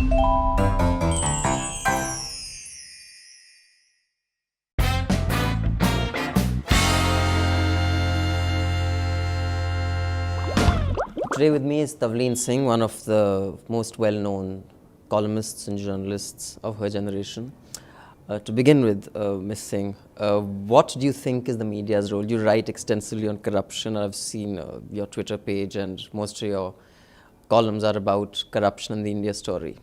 Today with me is Tavleen Singh, one of the most well-known columnists and journalists of her generation. To begin with, Ms. Singh, what do you think is the media's role? You write extensively on corruption. I've seen your Twitter page, and most of your columns are about corruption and the India story.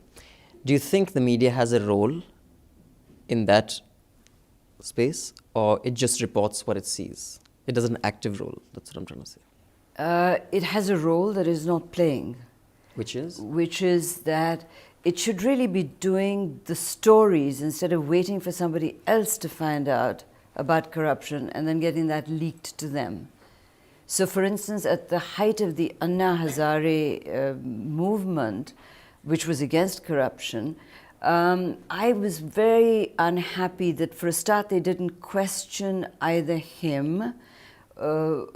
Do you think the media has a role in that space, or it just reports what it sees? It does an active role, that's what I'm trying to say. It has a role that is not playing. Which is? Which is that it should really be doing the stories instead of waiting for somebody else to find out about corruption and then getting that leaked to them. So for instance, at the height of the Anna Hazare movement, which was against corruption, I was very unhappy that for a start they didn't question either him,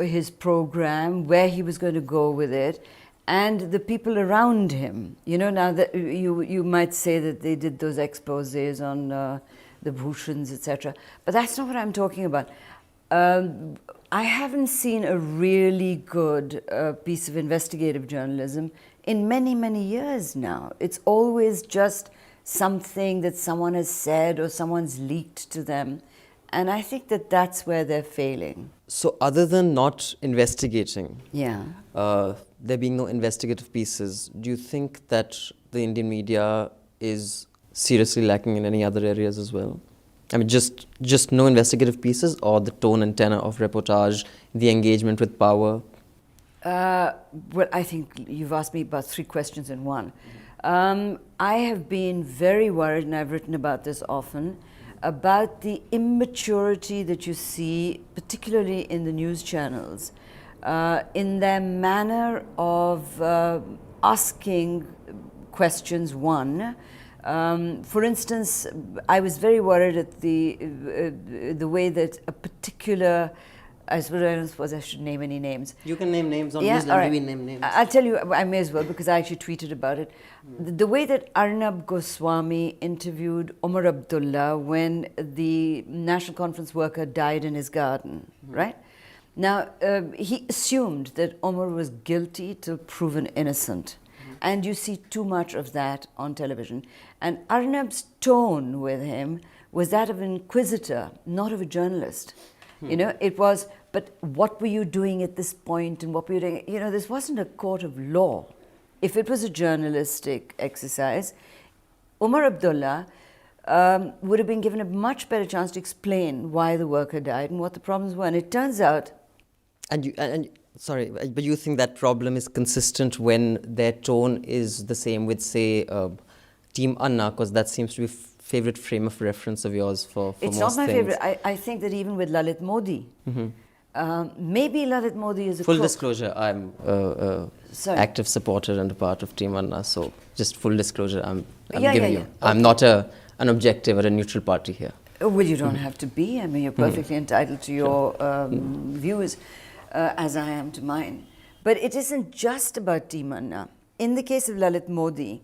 his program, where he was going to go with it, and the people around him. You know, now that you might say that they did those exposés on the Bhushans, etc. But that's not what I'm talking about. I haven't seen a really good piece of investigative journalism in many, many years now. It's always just something that someone has said or someone's leaked to them. And I think that that's where they're failing. So other than not investigating, there being no investigative pieces, do you think that the Indian media is seriously lacking in any other areas as well? I mean, just no investigative pieces, or the tone and tenor of reportage, the engagement with power? Well, I think you've asked me about 3 questions in one. I have been very worried, and I've written about this often, about the immaturity that you see, particularly in the news channels, in their manner of asking questions. For instance, I was very worried at the way that a particular, I suppose I should name any names. You can name names on Newslaundry. Right. We name names. I'll tell you, I may as well, because I actually tweeted about it. The way that Arnab Goswami interviewed Omar Abdullah when the National Conference worker died in his garden, right? Now, he assumed that Omar was guilty till proven innocent. And you see too much of that on television. And Arnab's tone with him was that of an inquisitor, not of a journalist. You know, it was, but what were you doing at this point, and what were you doing? You know, this wasn't a court of law. If it was a journalistic exercise, Omar Abdullah would have been given a much better chance to explain why the worker died and what the problems were. And it turns out... Sorry, but you think that problem is consistent when their tone is the same with, say, Team Anna, because that seems to be favorite frame of reference of yours for it's most not my things. favorite. I think that even with Lalit Modi, maybe Lalit Modi is a full crook. disclosure, I'm active supporter and a part of Team Anna, so just full disclosure, I'm giving you. Okay. I'm not an objective or a neutral party here. Well, you don't have to be. I mean, you're perfectly entitled to your views, as I am to mine. But it isn't just about Team Anna. In the case of Lalit Modi,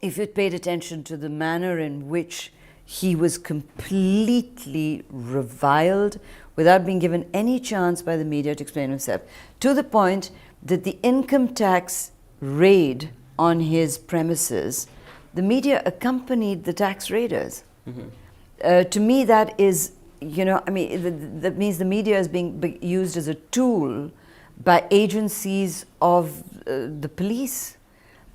if you'd paid attention to the manner in which he was completely reviled without being given any chance by the media to explain himself, to the point that the income tax raid on his premises, the media accompanied the tax raiders. To me, that is, you know, I mean, that means the media is being used as a tool by agencies of the police.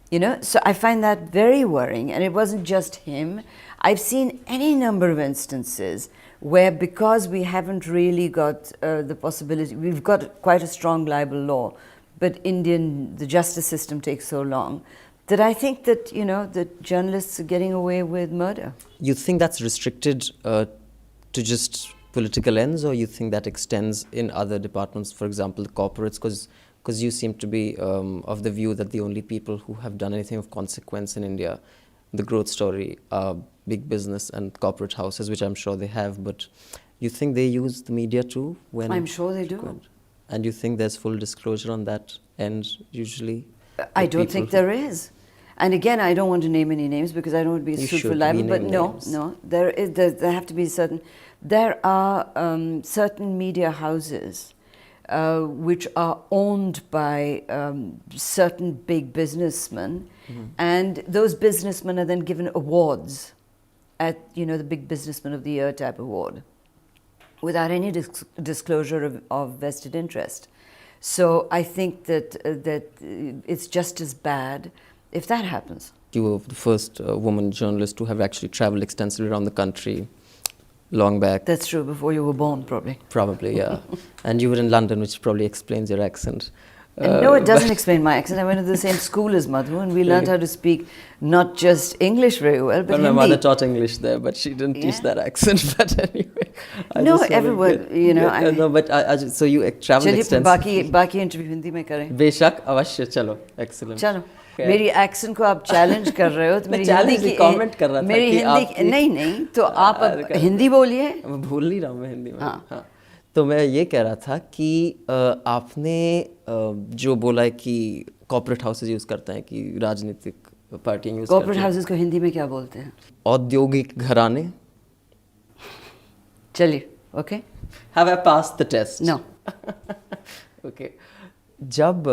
You know, so I find that very worrying. And it wasn't just him. I've seen any number of instances where, because we haven't really got the possibility, we've got quite a strong libel law, but the justice system takes so long, that I think that, you know, that journalists are getting away with murder. You think that's restricted to just political ends, or you think that extends in other departments, for example, the corporates? Because you seem to be of the view that the only people who have done anything of consequence in India, the growth story, are big business and corporate houses, which I'm sure they have. But you think they use the media too? I'm sure they do. And you think there's full disclosure on that end usually? I don't think there is. And again, I don't want to name any names because I don't want to be You sued for should. libel. We But name no, names. no, there have to be certain. There are certain media houses which are owned by certain big businessmen, and those businessmen are then given awards at the Big Businessman of the Year type award, without any disclosure of vested interest. So I think that it's just as bad if that happens. You were the first woman journalist to have actually traveled extensively around the country long back. That's true, before you were born, probably. Probably, yeah. And you were in London, which probably explains your accent. No, it doesn't explain my accent. I went to the same school as Madhu, and we learned how to speak not just English very well, but my Hindi. mother taught English there, but she didn't teach that accent. But anyway, No, everyone, no, but so you traveled चलिए extensively. बाकी interview Hindi में करें. बेशक, अवश्य, चलो, excellent. चलो, मेरी accent को आप चैलेंज कर रहे हो तो मेरी हिंदी की कमेंट कर रहा था मेरी कि हिंदी नहीं तो आप अब हिंदी बोलिए. मैं भूल नहीं रहा हूँ मैं हिंदी में. हाँ. तो मैं ये कह रहा था कि आपने जो बोला है कि कॉर्पोरेट हाउसेज यूज़ करते हैं कि राजनीतिक पार्टियाँ यूज़ करती हैं. कॉर्पोरेट हाउसेज को हिंदी में क्या बोलते हैं? औद्योगिक घराने. चलिए, okay. Have I passed the test? No. Okay. जब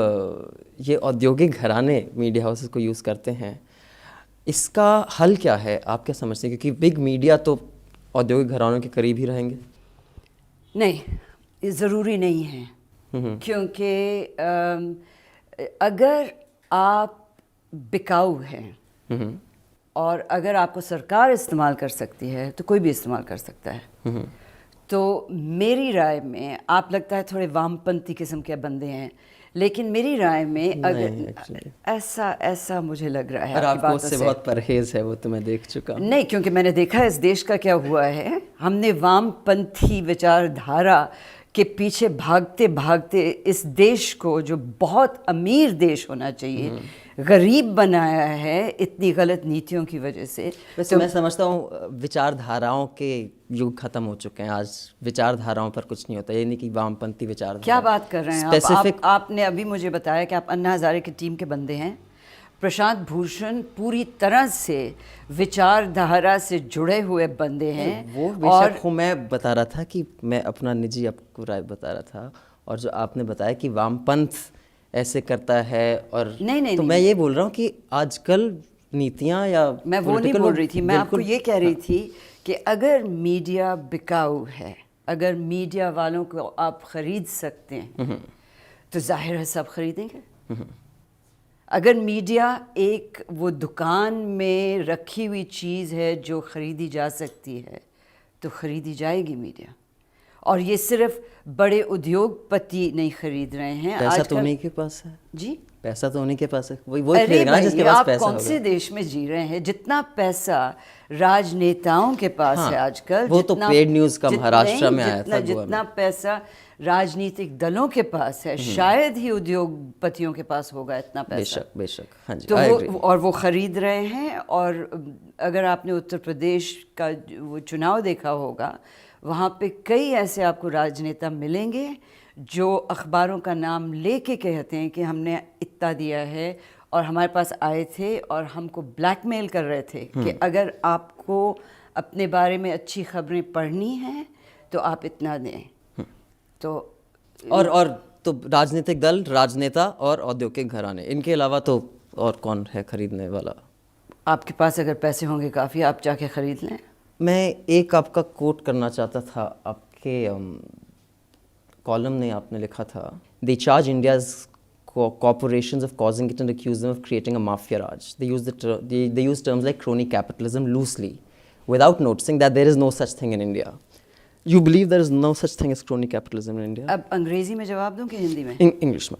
ये औद्योगिक घराने मीडिया हाउसेज को यूज़ करते हैं, इसका हल क्या है? आप क्या समझते हैं? क्योंकि बिग मीडिया तो औद्योगिक घरानों के करीब ही रहेंगे. नहीं, ये ज़रूरी नहीं है, क्योंकि अगर आप बिकाऊ हैं और अगर आपको सरकार इस्तेमाल कर सकती है तो कोई भी इस्तेमाल कर सकता है. तो मेरी राय में, आप लगता है थोड़े वामपंथी किस्म के बंदे हैं, लेकिन मेरी राय में अगर ऐसा मुझे लग रहा है. और आपको उससे बहुत परहेज है, वो तो मैं देख चुका हूँ. नहीं, क्योंकि मैंने देखा है इस देश का क्या हुआ है. हमने वामपंथी विचारधारा के पीछे भागते भागते इस देश को, जो बहुत अमीर देश होना चाहिए, गरीब बनाया है इतनी गलत नीतियों की वजह से. वैसे मैं समझता हूँ विचारधाराओं के युग खत्म हो चुके हैं. आज विचारधाराओं पर कुछ नहीं होता. ये नहीं कि वामपंथी विचारधारा. क्या बात कर रहे हैं आप? आपने अभी मुझे बताया कि आप अन्ना हजारे की टीम के बंदे हैं. प्रशांत भूषण पूरी तरह से विचारधारा से जुड़े हुए बंदे हैं. वो बेशक हूँ. मैं बता रहा था कि मैं अपना निजी आपको राय बता रहा था, और जो आपने बताया कि वामपंथ ऐसे करता है, और नहीं, तो मैं ये बोल रहा हूँ कि आजकल नीतियाँ या मैं वो नहीं बोल रही थी. मैं आपको ये कह रही थी कि अगर मीडिया बिकाऊ है, अगर मीडिया वालों को आप खरीद सकते हैं तो जाहिर है सब खरीदेंगे. अगर मीडिया एक वो दुकान में रखी हुई चीज़ है जो ख़रीदी जा सकती है तो ख़रीदी जाएगी मीडिया. और ये सिर्फ बड़े उद्योगपति नहीं खरीद रहे हैं. पैसा तो उन्हीं के पास है जी. पैसा तो उन्हीं के पास है. वही खरीदेगा ना जिसके पास पैसा होगा. आप कौन से देश में जी रहे हैं? जितना पैसा राजनेताओं के पास है आजकल, वो तो पेड न्यूज़ का महाराष्ट्र में आया था. जितना पैसा राजनीतिक दलों के पास है, शायद ही उद्योगपतियों के पास होगा इतना पैसा. बेशक. हाँ जी. तो वो खरीद रहे हैं. और अगर आपने उत्तर प्रदेश का वो चुनाव देखा होगा, वहाँ पे कई ऐसे आपको राजनेता मिलेंगे जो अखबारों का नाम लेके कहते हैं कि हमने इतना दिया है और हमारे पास आए थे और हमको ब्लैकमेल कर रहे थे कि अगर आपको अपने बारे में अच्छी खबरें पढ़नी हैं तो आप इतना दें. तो और तो राजनीतिक दल, राजनेता और औद्योगिक घराने, इनके अलावा तो और कौन है खरीदने वाला? आपके पास अगर पैसे होंगे काफ़ी, आप जाके ख़रीद लें. मैं एक आपका कोट करना चाहता था. आपके कॉलम में आपने लिखा था, they charge India's corporations of causing it and accuse them of creating a mafia raj. They use terms like crony capitalism loosely, without noticing that there is no such thing in India. You believe there is no such thing as crony capitalism in India? अब अंग्रेजी में जवाब दूं कि हिंदी में? English में.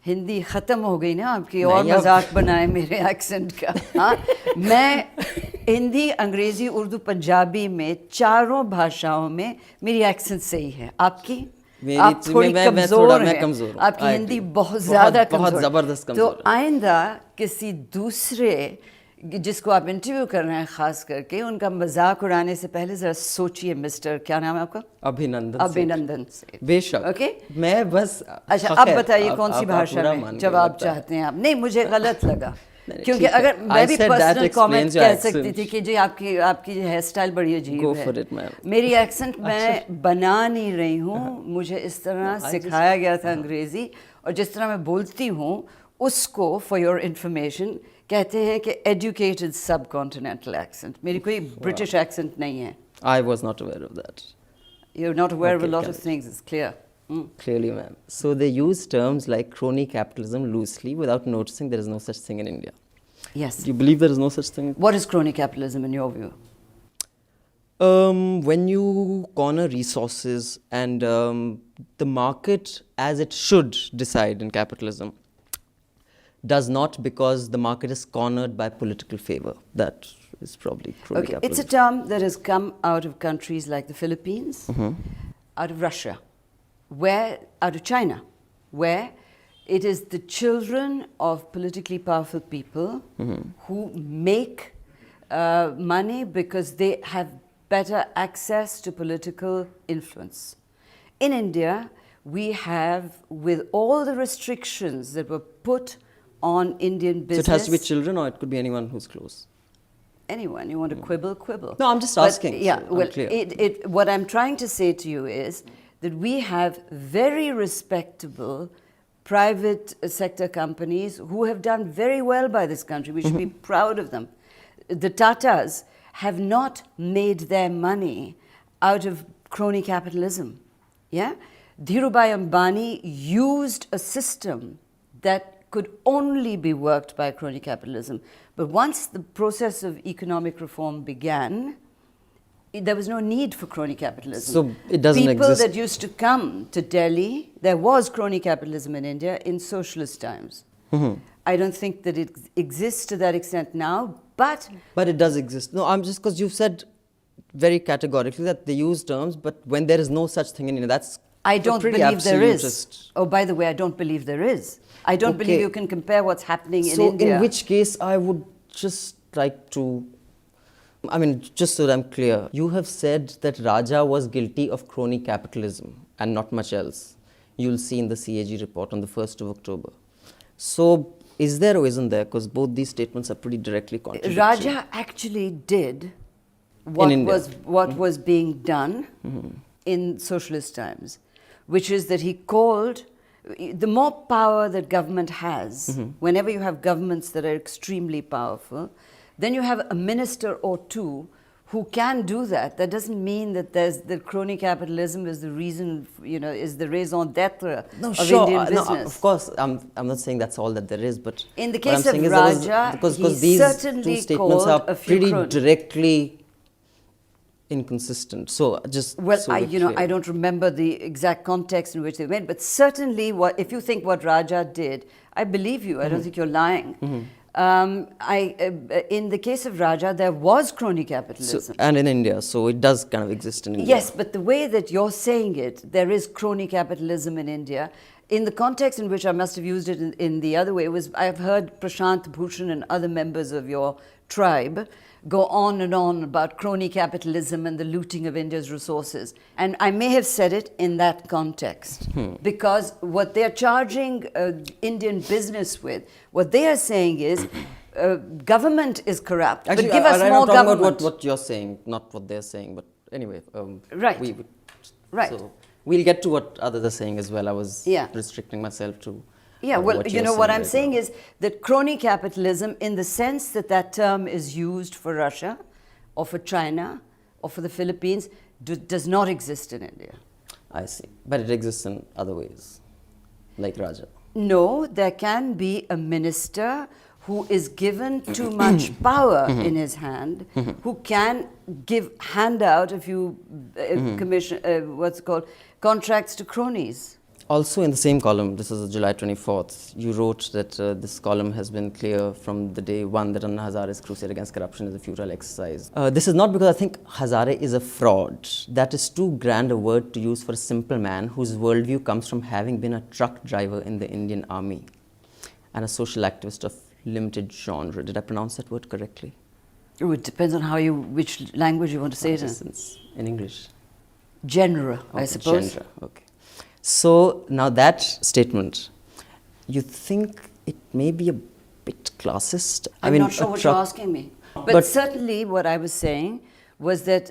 हिंदी ख़त्म हो गई ना आपकी, और मजाक बनाए मेरे एक्सेंट का. हाँ, मैं हिंदी, अंग्रेज़ी, उर्दू, पंजाबी में चारों भाषाओं में मेरी एक्सेंट सही है. आपकी आप थोड़ी कमज़ोर हैं. आपकी हिंदी बहुत ज़्यादा बहुत ज़बरदस्त कमज़ोर. तो आइंदा किसी दूसरे जिसको आप इंटरव्यू कर रहे हैं ख़ास करके, उनका मजाक उड़ाने से पहले ज़रा सोचिए. मिस्टर क्या नाम है आपका? अभिनंदन सेठ. बेशक. ओके. मैं बस. अच्छा, अब बताइए कौन सी भाषा में जवाब चाहते हैं आप? नहीं, मुझे गलत लगा. क्योंकि अगर मैं भी पर्सनल कमेंट कह सकती accent. थी कि जी आपकी हेयर स्टाइल बड़ी अजीब Go है। for it, ma'am. मेरी एक्सेंट मैं बना नहीं रही हूँ, मुझे इस तरह सिखाया गया था अंग्रेज़ी, और जिस तरह मैं बोलती हूँ उसको फॉर योर इन्फॉर्मेशन कहते हैं कि एजुकेटेड सब कॉन्टिनेंटल एक्सेंट। मेरी कोई ब्रिटिश एक्सेंट नहीं है। I was not aware of that. You're not aware of a Okay, lot got of it. things, it's clear. Clearly, ma'am. So they use terms like crony capitalism loosely without noticing there is no such thing in India. Yes. Do you believe there is no such thing? What is crony capitalism in your view? When you corner resources and the market, as it should decide in capitalism, does not because the market is cornered by political favor. That is probably crony Okay, capitalism. it's a term that has come out of countries like the Philippines, out of Russia, out of China, where it is the children of politically powerful people who make money because they have better access to political influence. In India, we have, with all the restrictions that were put on Indian business. So it has to be children, or it could be anyone who's close. Anyone, you want to quibble, quibble. No, I'm just But, asking. Yeah, so I'm well, clear. what I'm trying to say to you is that we have very respectable private sector companies who have done very well by this country. We should be proud of them. The Tatas have not made their money out of crony capitalism. Yeah? Dhirubhai Ambani used a system that could only be worked by crony capitalism. But once the process of economic reform began, there was no need for crony capitalism. So it doesn't People exist. that used to come to Delhi, there was crony capitalism in India in socialist times. I don't think that it exists to that extent now, but But it does exist. No, I'm just because you've said very categorically that they use terms, but when there is no such thing in India, that's I don't pretty believe there is. absolutist. Oh, by the way, I don't believe there is. I don't believe Okay. you can compare what's happening in So India. in which case, I would just like to, I mean, just so that I'm clear, you have said that Raja was guilty of crony capitalism and not much else. You'll see in the CAG report on the 1st of October. So is there or isn't there? Because both these statements are pretty directly contradictory. Raja actually did what India. was being done in socialist times, which is that he called, the more power that government has, whenever you have governments that are extremely powerful, then you have a minister or two who can do that. That doesn't mean that that crony capitalism is the reason, is the raison d'etre of Indian business. No, of course, I'm not saying that's all that there is, but in the what I'm case of saying is Raja, because he these certainly two statements called are a few pretty cronies. directly inconsistent. So just Well, so I we're clear. I don't remember the exact context in which they went, but certainly, if you think what Raja did, I believe you. I don't think you're lying. In the case of Raja, there was crony capitalism. and in India, so it does kind of exist in India. Yes, but the way that you're saying it, there is crony capitalism in India. In the context in which I must have used it in the other way, I've heard Prashant Bhushan and other members of your tribe go on and on about crony capitalism and the looting of India's resources. And I may have said it in that context, because what they're charging Indian business with, what they are saying is, government is corrupt, Actually, but give us I'm more talking government. about what you're saying, not what they're saying. But anyway, Right. Right. So we'll get to what others are saying as well. I was restricting myself to. Yeah, well, what you you're know, what I'm right saying now. is that crony capitalism, in the sense that that term is used for Russia or for China or for the Philippines, does not exist in India. I see. But it exists in other ways, like Raja. No, there can be a minister who is given too much power in his hand, who can hand out a few contracts to cronies. Also in the same column, this is July 24th, you wrote that this column has been clear from the day one that Anna Hazare's crusade against corruption is a futile exercise. This is not because I think Hazare is a fraud. That is too grand a word to use for a simple man whose worldview comes from having been a truck driver in the Indian army and a social activist of limited genre. Did I pronounce that word correctly? Oh, it depends on which language you want to say it in. In English. Genre, I suppose. Genre, okay. So now that statement, you think it may be a bit classist. I'm not sure what you're asking me. But certainly what I was saying was that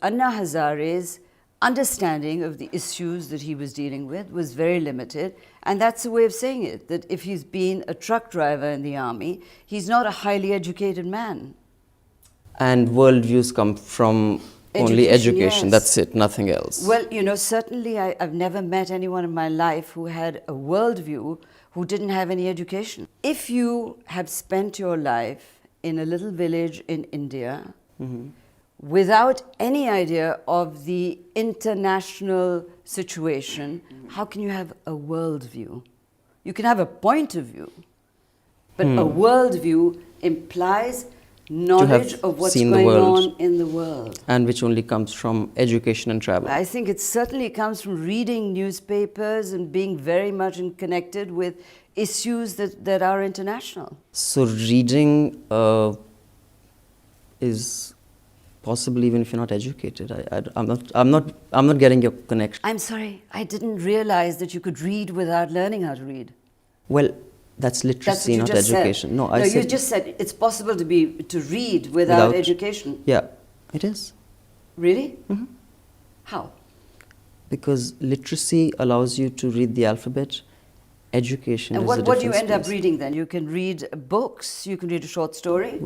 Anna Hazare's understanding of the issues that he was dealing with was very limited, and that's the way of saying it, that if he's been a truck driver in the army, he's not a highly educated man. And worldviews come from only education, yes. That's it, nothing else. Well, you know, certainly I've never met anyone in my life who had a worldview who didn't have any education. If you have spent your life in a little village in India, without any idea of the international situation, how can you have a worldview? You can have a point of view, but a worldview implies knowledge of what's going on in the world. And which only comes from education and travel. I think it certainly comes from reading newspapers and being very much connected with issues that are international. So reading is possible even if you're not educated. I'm not getting your connection. I'm sorry, I didn't realize that you could read without learning how to read. Well, that's literacy, not education. Said. No, you just said it's possible to read without education. Yeah, it is. Really? How? Because literacy allows you to read the alphabet. Education is a different And what do you end up reading then? You can read books, you can read a short story?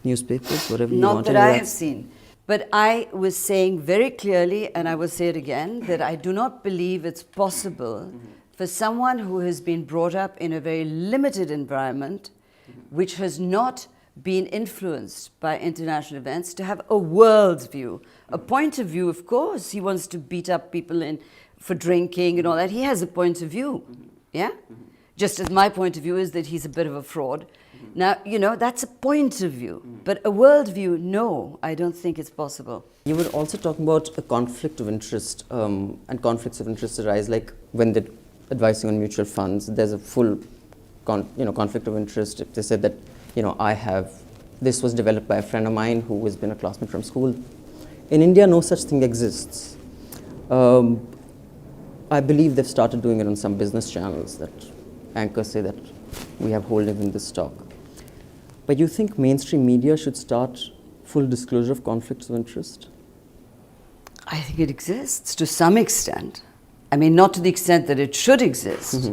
Newspapers, whatever you want. Not that I have seen. But I was saying very clearly, and I will say it again, that I do not believe it's possible for someone who has been brought up in a very limited environment, which has not been influenced by international events, to have a world view. A point of view, of course, he wants to beat up people for drinking and all that. He has a point of view, yeah? Just as my point of view is that he's a bit of a fraud. Now, you know, that's a point of view. But a world view, no, I don't think it's possible. You were also talking about a conflict of interest, and conflicts of interest arise, like when they're advising on mutual funds, there's a full conflict of interest. If they said that, this was developed by a friend of mine who has been a classmate from school. In India, no such thing exists. I believe they've started doing it on some business channels that anchors say that we have holding in this stock. But you think mainstream media should start full disclosure of conflicts of interest? I think it exists to some extent. I mean, not to the extent that it should exist.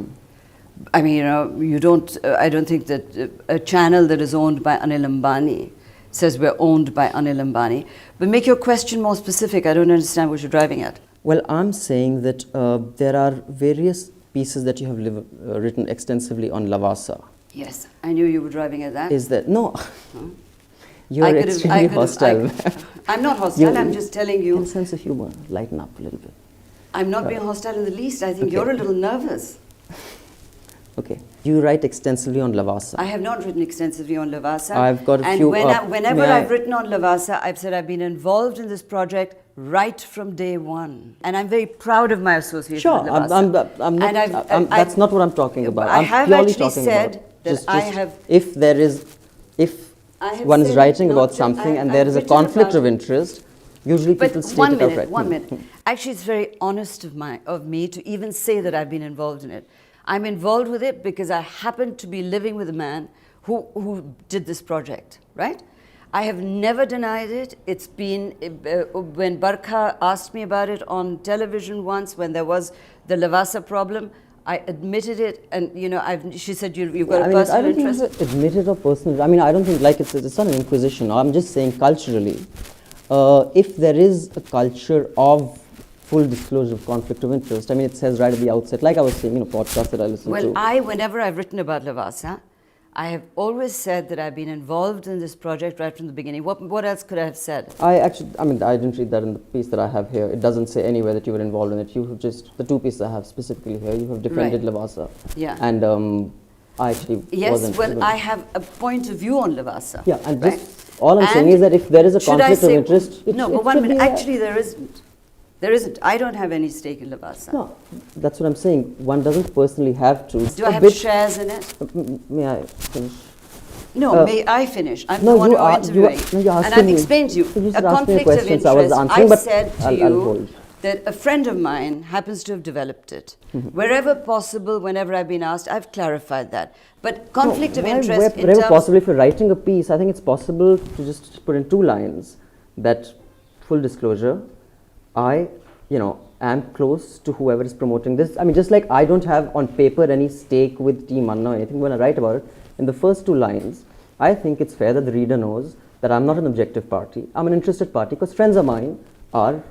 I mean, I don't think that a channel that is owned by Anil Ambani says we're owned by Anil Ambani. But make your question more specific. I don't understand what you're driving at. Well, I'm saying that there are various pieces that you have written extensively on Lavasa. Yes, I knew you were driving at that. Is that, no. You're extremely hostile. I'm not hostile, I'm just telling you. In a sense of humor, lighten up a little bit. I'm not being hostile in the least. I think you're a little nervous. Okay. You write extensively on Lavasa. I have not written extensively on Lavasa. I've got a few. Whenever I've written on Lavasa, I've said I've been involved in this project right from day one. And I'm very proud of my association with Lavasa. That's not what I'm talking about. I have actually said that if one is writing about something and there is a conflict of interest, usually people state it outright. 1 minute. Actually, it's very honest of me to even say that I've been involved in it. I'm involved with it because I happen to be living with a man who did this project, right? I have never denied it. It's been, when Barkha asked me about it on television once, when there was the Lavasa problem, I admitted it, and she said you've got a personal interest. I don't think admitted or personal. I mean, I don't think it's not an inquisition. I'm just saying culturally, if there is a culture of full disclosure of conflict of interest, I mean, it says right at the outset, like I was saying, podcasts that I listen to. Well, whenever I've written about Lavasa, I have always said that I've been involved in this project right from the beginning. What else could I have said? I didn't read that in the piece that I have here. It doesn't say anywhere that you were involved in it. You have just, the two pieces I have specifically here, you have defended Lavasa. Yeah. And I actually wasn't. Yes, well, I have a point of view on Lavasa. Yeah, and all I'm saying is that if there is a conflict of interest... No, but 1 minute. Actually, there isn't. There isn't. I don't have any stake in Lavasa. No, that's what I'm saying. One doesn't personally have to. Do I have shares in it? May I finish? No, may I finish? I'm the one who are interviewing. And I've explained to you. A conflict of interest, I've said to you, that a friend of mine happens to have developed it. Wherever possible, whenever I've been asked, I've clarified that. But conflict of interest in wherever terms... possible, if you're writing a piece, I think it's possible to just put in 2 lines that, full disclosure, I, am close to whoever is promoting this. I mean, just like I don't have on paper any stake with Team Anna or anything when I write about it, in the first 2 lines, I think it's fair that the reader knows that I'm not an objective party. I'm an interested party because friends of mine are,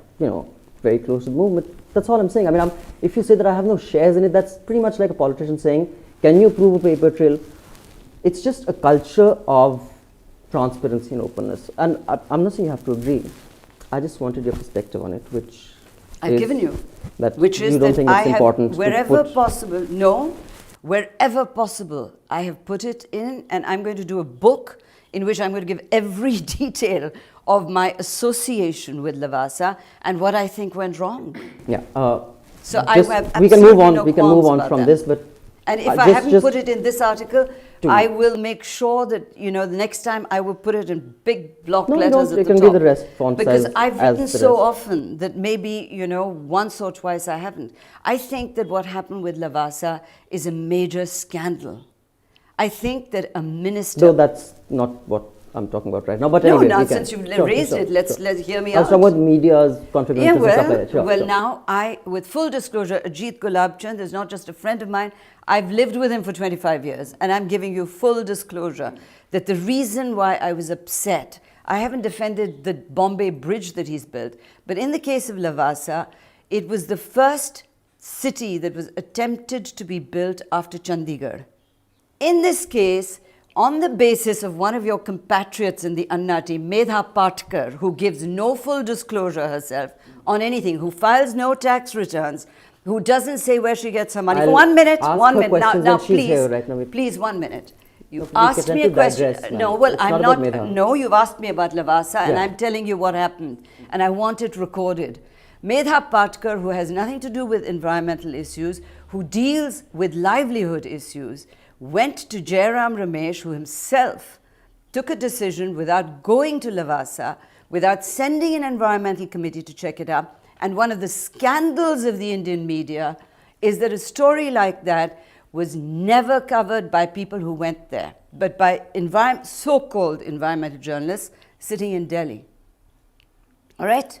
very close to the movement. That's all I'm saying. I mean, if you say that I have no shares in it, that's pretty much like a politician saying, can you prove a paper trail? It's just a culture of transparency and openness. And I'm not saying you have to agree. I just wanted your perspective on it, which I've given you. That which is you don't that think it's I have, important wherever to put possible, wherever possible, I have put it in, and I'm going to do a book in which I'm going to give every detail of my association with Lavasa and what I think went wrong. Yeah. So I have we can move on. no we can move on qualms from about this, that. but And if I haven't put it in this article, Two. I will make sure that, the next time I will put it in big block No, you letters don't. at You the can top. give the rest font Because size I've as written the so rest. often that maybe, once or twice I haven't. I think that what happened with Lavasa is a major scandal. I think that a minister... Though that's not what I'm talking about right now. But No, anyway, now we can. since you've Sure, raised sure, it, let's sure. hear me I was out. talking about media's contributions and stuff like that. Sure, well, sure. now with full disclosure, Ajit Gulabchand is not just a friend of mine. I've lived with him for 25 years, and I'm giving you full disclosure that the reason why I was upset, I haven't defended the Bombay Bridge that he's built, but in the case of Lavasa, it was the first city that was attempted to be built after Chandigarh. In this case, on the basis of one of your compatriots in the Anna team, Medha Patkar, who gives no full disclosure herself on anything, who files no tax returns, who doesn't say where she gets her money. I'll 1 minute, ask 1 her minute. Now, questions now when she's please, here right now. please, 1 minute. You No, we asked can me a question. digress, ma'am. No, well, It's I'm not not. about Medha. No, you've asked me about Lavasa, and Yeah. I'm telling you what happened, and I want it recorded. Medha Patkar, who has nothing to do with environmental issues, who deals with livelihood issues, went to Jairam Ramesh, who himself took a decision without going to Lavasa, without sending an environmental committee to check it out. And one of the scandals of the Indian media is that a story like that was never covered by people who went there, but by so-called environmental journalists sitting in Delhi. All right?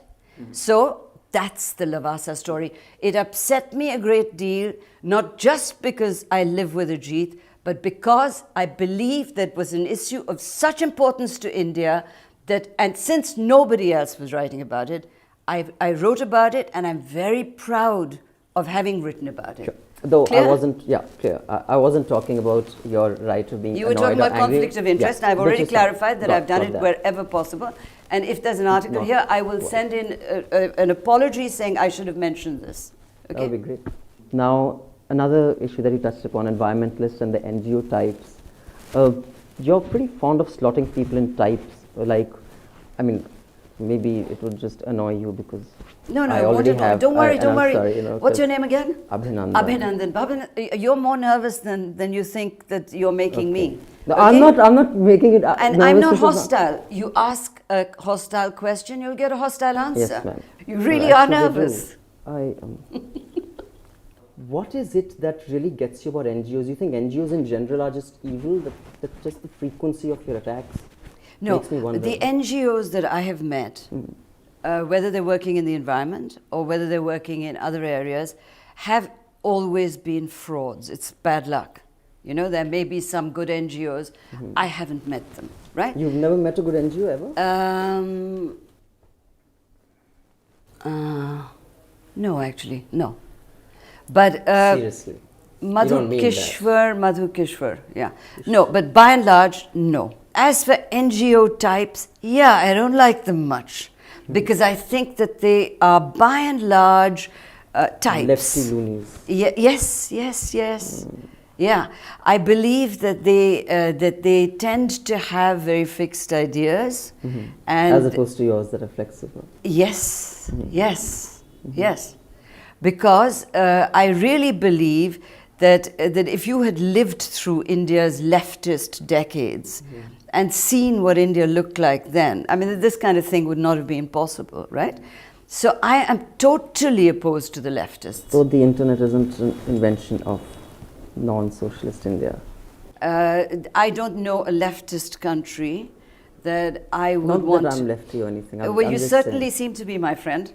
So that's the Lavasa story. It upset me a great deal, not just because I live with Ajit, but because I believe that was an issue of such importance to India that, and since nobody else was writing about it, I wrote about it, and I'm very proud of having written about it. Sure. Though Clear? I wasn't, clear. I wasn't talking about your right of being You were annoyed talking or about angry. conflict of interest, and I've which already is fine. clarified that I've done Got it that. wherever possible. And if there's an article Not- here, I will send in an apology saying I should have mentioned this. That Okay? would be great. Now, another issue that you touched upon, environmentalists and the NGO types. You're pretty fond of slotting people in types. Like, I mean, maybe it would just annoy you because No, I it won't already annoy. have. Don't worry, and don't I'm worry. sorry, What's your 'cause name again? Abhinandan. Abhinandan. You're more nervous than you think that you're making me. No, Okay? I'm not making it. And nervous I'm not because hostile. You ask a hostile question, you'll get a hostile answer. Yes, ma'am. You really No, are actually they do. nervous. What is it that really gets you about NGOs? You think NGOs in general are just evil? That just the frequency of your attacks No, makes me wonder. the NGOs that I have met, whether they're working in the environment or whether they're working in other areas, have always been frauds. It's bad luck. There may be some good NGOs. I haven't met them, right? You've never met a good NGO ever? No, actually, no. But Seriously. Madhu mean that. Kishwar, yeah. No, but by and large, no. As for NGO types, yeah, I don't like them much because I think that they are by and large types. Lefty loonies. Yes. Yeah, I believe that they tend to have very fixed ideas, and As opposed to yours that are flexible. yes, because I really believe that if you had lived through India's leftist decades and seen what India looked like then, I mean, this kind of thing would not have been possible, right? So I am totally opposed to the leftists. So the internet isn't an invention of non-socialist India. I don't know a leftist country that I would Not want. that I'm lefty or anything. Well, you just certainly saying. seem to be, my friend.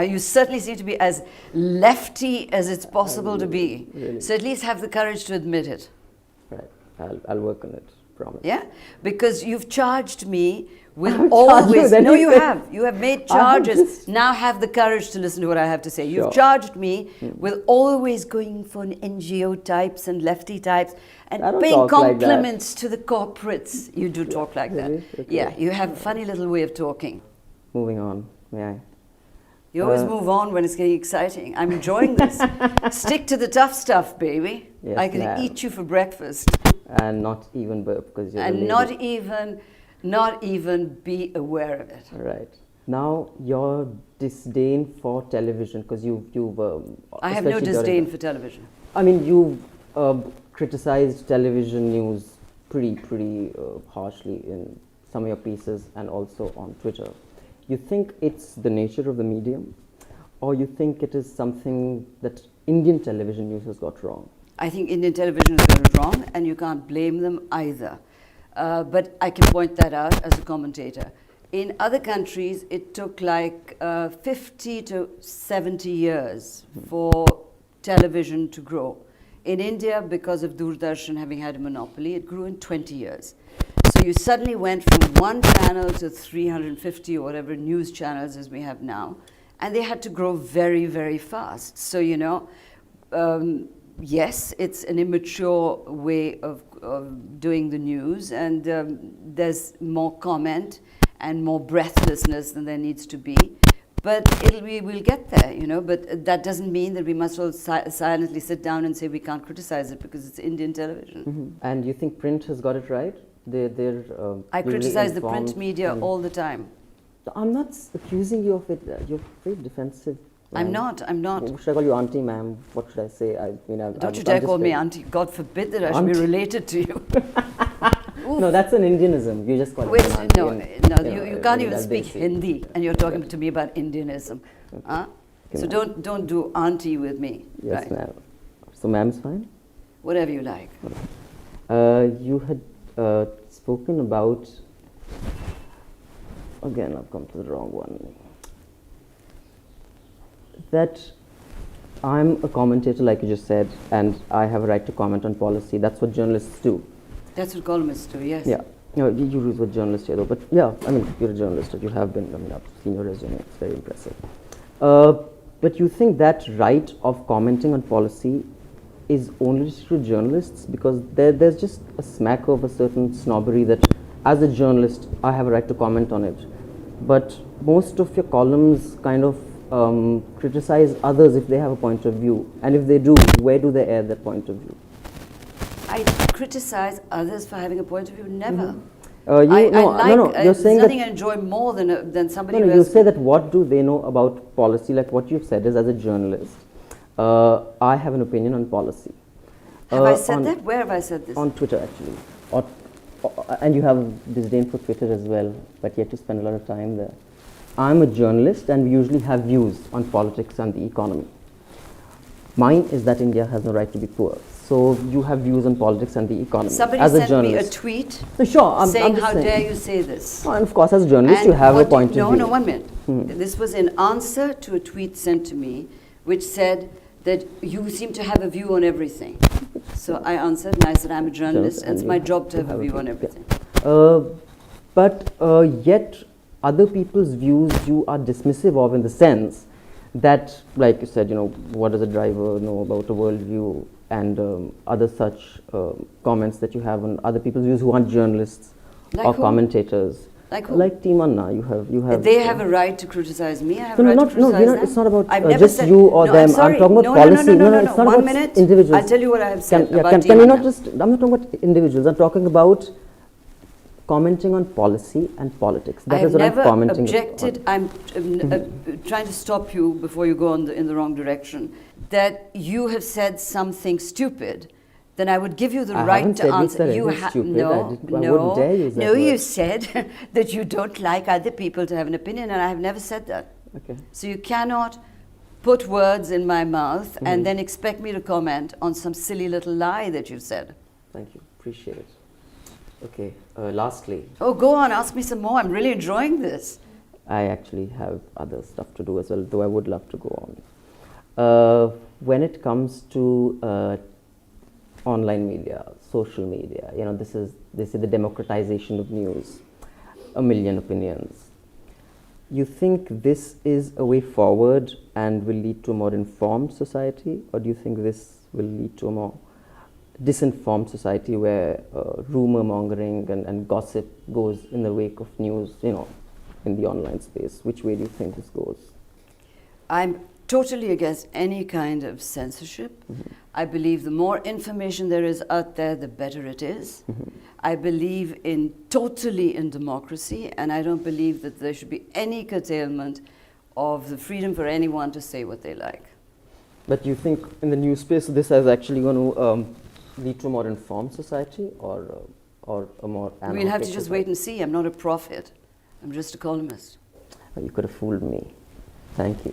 You certainly seem to be as lefty as it's possible to be. Really? So at least have the courage to admit it. Right. I'll work on it. Promise. Yeah? Because you've charged me with I've charged always. you with No, you anything. have. You have made I have charges. just- Now have the courage to listen to what I have to say. You've Sure. charged me with always going for an NGO types and lefty types and I don't paying talk like that. compliments to the corporates. You do talk like that. Really? Okay. Yeah, you have a funny little way of talking. Moving on. May I? You always move on when it's getting exciting. I'm enjoying this. Stick to the tough stuff, baby. Yes, I can ma'am. eat you for breakfast And not even burp because you're a and lady. not even be aware of it. Right. Now, your disdain for television, because you've I have no especially disdain during- for television. I mean, you've criticized television news pretty harshly in some of your pieces and also on Twitter. You think it's the nature of the medium, or you think it is something that Indian television news has got wrong? I think Indian television has got it wrong, and you can't blame them either. But I can point that out as a commentator. In other countries, it took like 50 to 70 years for television to grow. In India, because of Doordarshan having had a monopoly, it grew in 20 years. So you suddenly went from one channel to 350 or whatever news channels as we have now, and they had to grow very, very fast. So, you know, yes, it's an immature way of doing the news, and there's more comment and more breathlessness than there needs to be. But we'll get there, you know. But that doesn't mean that we must all silently sit down and say we can't criticize it because it's Indian television. Mm-hmm. And you think print has got it right? They're I usually criticize the print informed media and- all the time. I'm not accusing you of it. You're very defensive. I'm ma'am. I'm not. Oh, should I call you auntie, ma'am? What should I say? I mean, Don't you dare call me auntie. God forbid that I should be Auntie. related to you. No, that's an Indianism. You just call Wait, it an auntie. no, and, you can't I mean, even that's speak basic. Hindi, and you're talking to me about Indianism. Huh? Okay, So ma'am. don't do auntie with me. Yes, right? ma'am. So, ma'am's fine. Whatever you like. You had spoken about. Again, I've come to the wrong one. That I'm a commentator, like you just said, and I have a right to comment on policy. That's what journalists do. That's what columnists do, yes. Yeah. You use what journalists here, though. But yeah, I mean, you're a journalist, or you have been. I mean, I've seen your resume. It's very impressive. But you think that right of commenting on policy is only to journalists? Because there's just a smack of a certain snobbery that, as a journalist, I have a right to comment on it. But most of your columns kind of criticize others if they have a point of view. And if they do, where do they air their point of view? I criticize others for having a point of view. Never. You're saying there's nothing that. I enjoy more than somebody No, who you has. say that what do they know about policy? Like what you've said is, as a journalist, I have an opinion on policy. Have I said that? Where have I said this? On Twitter, actually. And you have disdain for Twitter as well, but yet you spend a lot of time there. I'm a journalist, and we usually have views on politics and the economy. Mine is that India has no right to be poor. So you have views on politics and the economy. Somebody as a sent me a journalist. tweet So sure, I'm saying, just how saying. dare you say this? Oh, and of course, as a journalist, you And have a what point of view. No, 1 minute. This was in answer to a tweet sent to me, which said that you seem to have a view on everything. So I answered, and I said, I'm a journalist, and it's my job to have a view on everything. But yet, other people's views you are dismissive of, in the sense that, like you said, what does a driver know about a worldview, and other such comments that you have on other people's views who aren't journalists Like or who? commentators. Like who? Like Team Anna, you have. They have a right to criticize me. I have No, a right no, to criticize them. it's not about I've never just said, you or no, them. I'm, sorry. I'm talking about no, policy. No, it's not 1 about minute. individuals. I'll tell you what I have said about can Team you Anna. not just? I'm not talking about individuals. I'm talking about commenting on policy and politics. I That have is what never I'm commenting objected. on. I'm trying to stop you before you go in the wrong direction. That you have said something stupid, then I would give you the I right haven't to said you answer. said anything stupid. I wouldn't dare use that no, you word. said that you don't like other people to have an opinion, and I have never said that. Okay. So you cannot put words in my mouth and then expect me to comment on some silly little lie that you said. Thank you. Appreciate it. Okay. Lastly, Oh, go on, ask me some more. I'm really enjoying this. I actually have other stuff to do as well, though I would love to go on. When it comes to online media, social media, you know, they say the democratization of news, a million opinions. You think this is a way forward and will lead to a more informed society, or do you think this will lead to a more disinformed society where rumor mongering and gossip goes in the wake of news, you know, in the online space? Which way do you think this goes? I'm totally against any kind of censorship. I believe the more information there is out there, the better it is. I believe totally in democracy, and I don't believe that there should be any curtailment of the freedom for anyone to say what they like. But you think in the news space this is actually going to lead to a more informed society, or a more anarchic We'll have to just society? wait and see. I'm not a prophet. I'm just a columnist. You could have fooled me. Thank you.